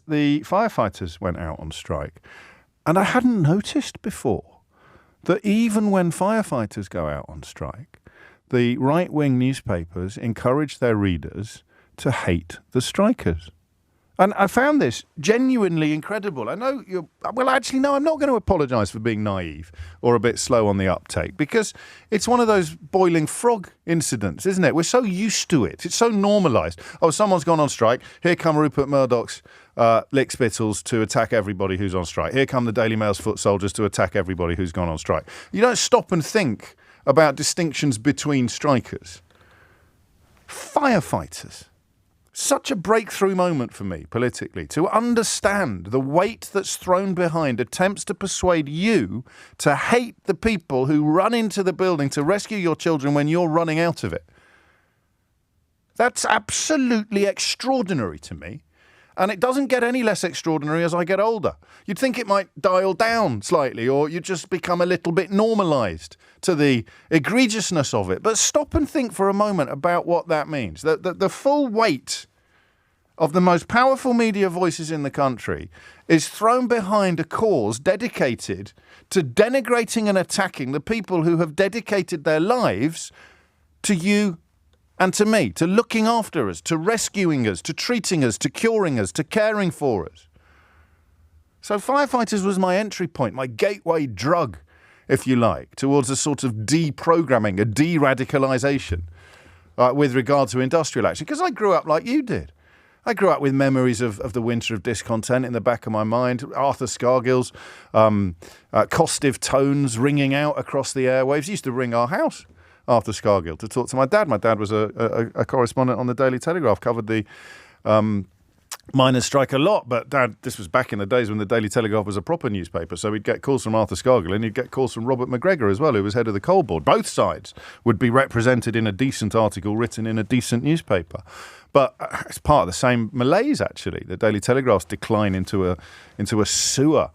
the firefighters went out on strike. And I hadn't noticed before that even when firefighters go out on strike, the right-wing newspapers encourage their readers to hate the strikers. And I found this genuinely incredible. I know I'm not going to apologise for being naive or a bit slow on the uptake, because it's one of those boiling frog incidents, isn't it? We're so used to it. It's so normalised. Oh, someone's gone on strike. Here come Rupert Murdoch's lickspittles to attack everybody who's on strike. Here come the Daily Mail's foot soldiers to attack everybody who's gone on strike. You don't stop and think about distinctions between strikers. Firefighters. Such a breakthrough moment for me politically, to understand the weight that's thrown behind attempts to persuade you to hate the people who run into the building to rescue your children when you're running out of it. That's absolutely extraordinary to me. And it doesn't get any less extraordinary as I get older. You'd think it might dial down slightly, or you just become a little bit normalised to the egregiousness of it. But stop and think for a moment about what that means. The full weight of the most powerful media voices in the country is thrown behind a cause dedicated to denigrating and attacking the people who have dedicated their lives to you and to me, to looking after us, to rescuing us, to treating us, to curing us, to caring for us. So firefighters was my entry point, my gateway drug, if you like, towards a sort of deprogramming, a de-radicalisation with regard to industrial action. Because I grew up like you did. I grew up with memories of the winter of discontent in the back of my mind, Arthur Scargill's costive tones ringing out across the airwaves. He used to ring our house, Arthur Scargill, to talk to my dad. My dad was a correspondent on the Daily Telegraph, covered the miners' strike a lot. But Dad, this was back in the days when the Daily Telegraph was a proper newspaper, so we'd get calls from Arthur Scargill and you'd get calls from Robert McGregor as well, who was head of the coal board. Both sides would be represented in a decent article written in a decent newspaper. But it's part of the same malaise, actually. The Daily Telegraph's decline into a sewer